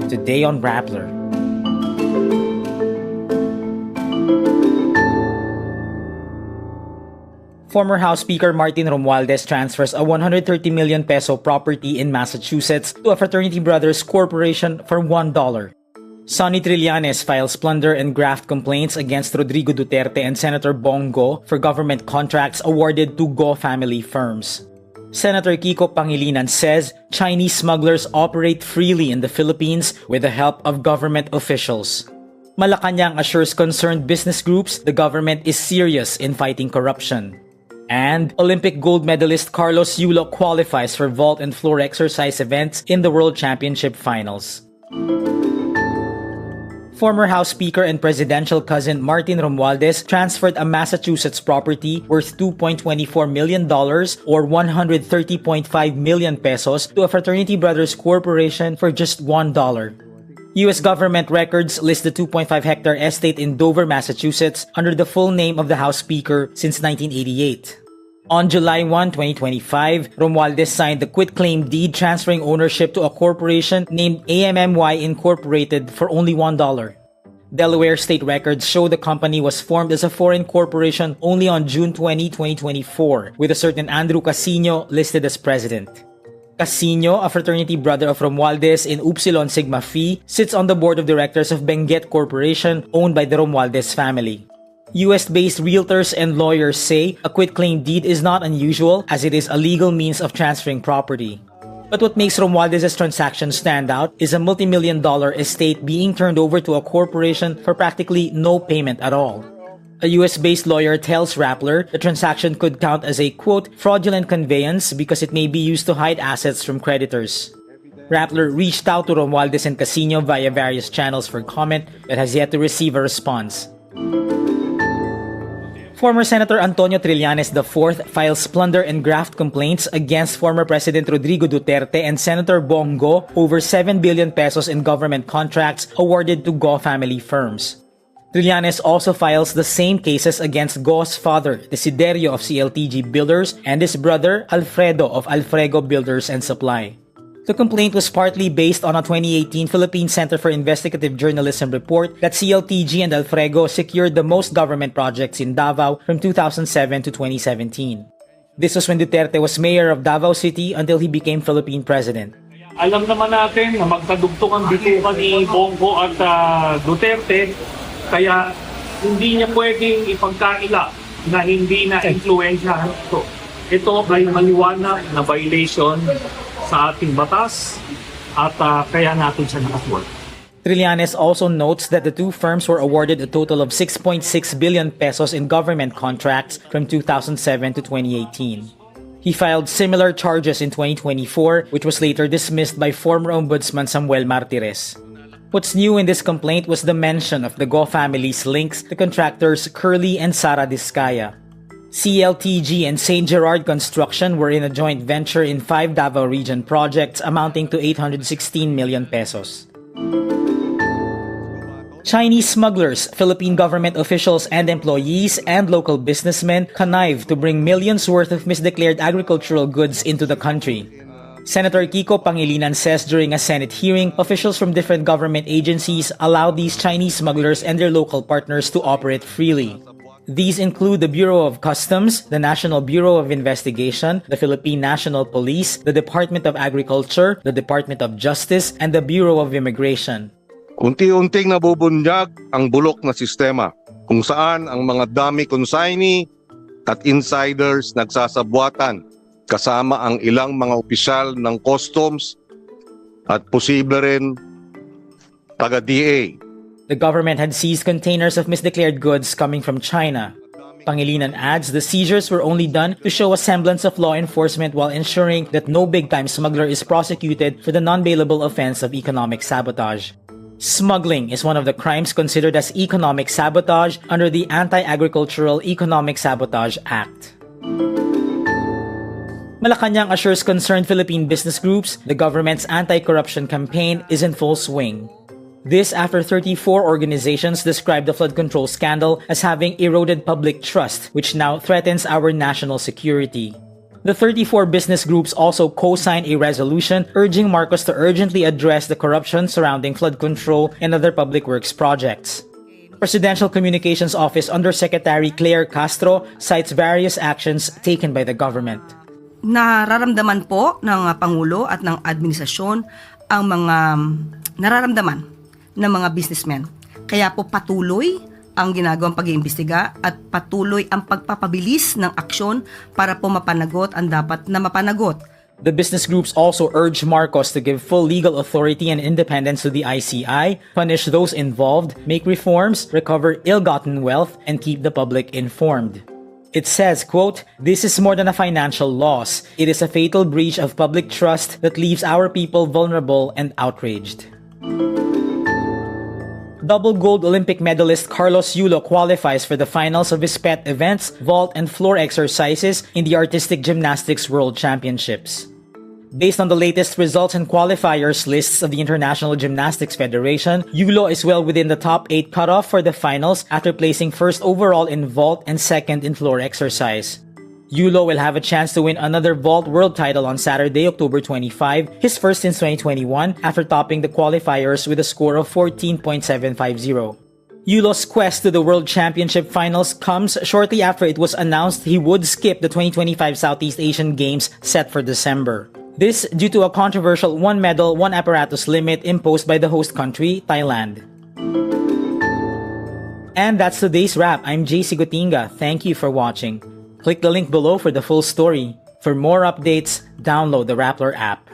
today on Rappler. Former House Speaker Martin Romualdez transfers a 130 million peso property in Massachusetts to a fraternity brothers corporation for $1. Sonny Trillanes files plunder and graft complaints against Rodrigo Duterte and Senator Bong Go for government contracts awarded to Go family firms. Senator Kiko Pangilinan says Chinese smugglers operate freely in the Philippines with the help of government officials. Malacanang assures concerned business groups the government is serious in fighting corruption. And Olympic gold medalist Carlos Yulo qualifies for vault and floor exercise events in the World Championship Finals. Former House Speaker and presidential cousin Martin Romualdez transferred a Massachusetts property worth $2.24 million or 130.5 million pesos to a fraternity brothers corporation for just $1. U.S. government records list the 2.5-hectare estate in Dover, Massachusetts under the full name of the House Speaker since 1988. On July 1, 2025, Romualdez signed the quitclaim deed transferring ownership to a corporation named AMMY Incorporated for only $1. Delaware state records show the company was formed as a foreign corporation only on June 20, 2024, with a certain Andrew Casino listed as president. Casino, a fraternity brother of Romualdez in Upsilon Sigma Phi, sits on the board of directors of Gov't Corporation owned by the Romualdez family. US-based realtors and lawyers say a quitclaim deed is not unusual as it is a legal means of transferring property. But what makes Romualdez's transaction stand out is a multi-million-dollar estate being turned over to a corporation for practically no payment at all. A US-based lawyer tells Rappler the transaction could count as a, quote, fraudulent conveyance because it may be used to hide assets from creditors. Rappler reached out to Romualdez and Casino via various channels for comment but has yet to receive a response. Former Senator Antonio Trillanes IV files plunder and graft complaints against former President Rodrigo Duterte and Senator Bong Go over 7 billion pesos in government contracts awarded to Go family firms. Trillanes also files the same cases against Go's father, Desiderio of CLTG Builders, and his brother, Alfredo of Alfrego Builders and Supply. The complaint was partly based on a 2018 Philippine Center for Investigative Journalism report that CLTG and Alfrego secured the most government projects in Davao from 2007 to 2017. This was when Duterte was mayor of Davao City until he became Philippine president. Alam naman natin na magkadugtong ang bituka ni Bong Go at Duterte. Kaya hindi niya pwedeng ipagkaila na hindi na-influensyahan ito. Ito ay maliwanag na violation sa ating batas at kaya natin siya nakasword. Trillanes also notes that the two firms were awarded a total of 6.6 billion pesos in government contracts from 2007 to 2018. He filed similar charges in 2024, which was later dismissed by former Ombudsman Samuel Martires. What's new in this complaint was the mention of the Go family's links to contractors Curly and Sara Discaya. CLTG and St. Gerard Construction were in a joint venture in 5 Davao region projects amounting to 816 million pesos. Chinese smugglers, Philippine government officials and employees, and local businessmen connived to bring millions worth of misdeclared agricultural goods into the country. Senator Kiko Pangilinan says during a Senate hearing, officials from different government agencies allowed these Chinese smugglers and their local partners to operate freely. These include the Bureau of Customs, the National Bureau of Investigation, the Philippine National Police, the Department of Agriculture, the Department of Justice, and the Bureau of Immigration. Unti-unting nabubunyag ang bulok na sistema kung saan ang mga dummy consignee at insiders nagsasabwatan kasama ang ilang mga opisyal ng customs at posible rin taga-DA. The government had seized containers of misdeclared goods coming from China. Pangilinan adds the seizures were only done to show a semblance of law enforcement while ensuring that no big-time smuggler is prosecuted for the non-bailable offense of economic sabotage. Smuggling is one of the crimes considered as economic sabotage under the Anti-Agricultural Economic Sabotage Act. Malacanang assures concerned Philippine business groups the government's anti-corruption campaign is in full swing. This after 34 organizations described the flood control scandal as having eroded public trust, which now threatens our national security. The 34 business groups also co-signed a resolution urging Marcos to urgently address the corruption surrounding flood control and other public works projects. Presidential Communications Office Undersecretary Claire Castro cites various actions taken by the government. Nararamdaman po ng Pangulo at ng administrasyon ang mga nararamdaman ng mga businessmen. Kaya po patuloy ang ginagawang pag-iimbestiga at patuloy ang pagpapabilis ng aksyon para po mapanagot ang dapat na mapanagot. The business groups also urged Marcos to give full legal authority and independence to the ICI, punish those involved, make reforms, recover ill-gotten wealth, and keep the public informed. It says, quote, "This is more than a financial loss. It is a fatal breach of public trust that leaves our people vulnerable and outraged." Double gold Olympic medalist Carlos Yulo qualifies for the finals of his pet events, vault and floor exercises in the Artistic Gymnastics World Championships. Based on the latest results and qualifiers lists of the International Gymnastics Federation, Yulo is well within the top 8 cutoff for the finals after placing first overall in vault and second in floor exercise. Yulo will have a chance to win another vault world title on Saturday, October 25, his first since 2021, after topping the qualifiers with a score of 14.750. Yulo's quest to the World Championship finals comes shortly after it was announced he would skip the 2025 Southeast Asian Games set for December. This due to a controversial one medal, one apparatus limit imposed by the host country, Thailand. And that's today's wrap. I'm JC Gotinga. Thank you for watching. Click the link below for the full story. For more updates, download the Rappler app.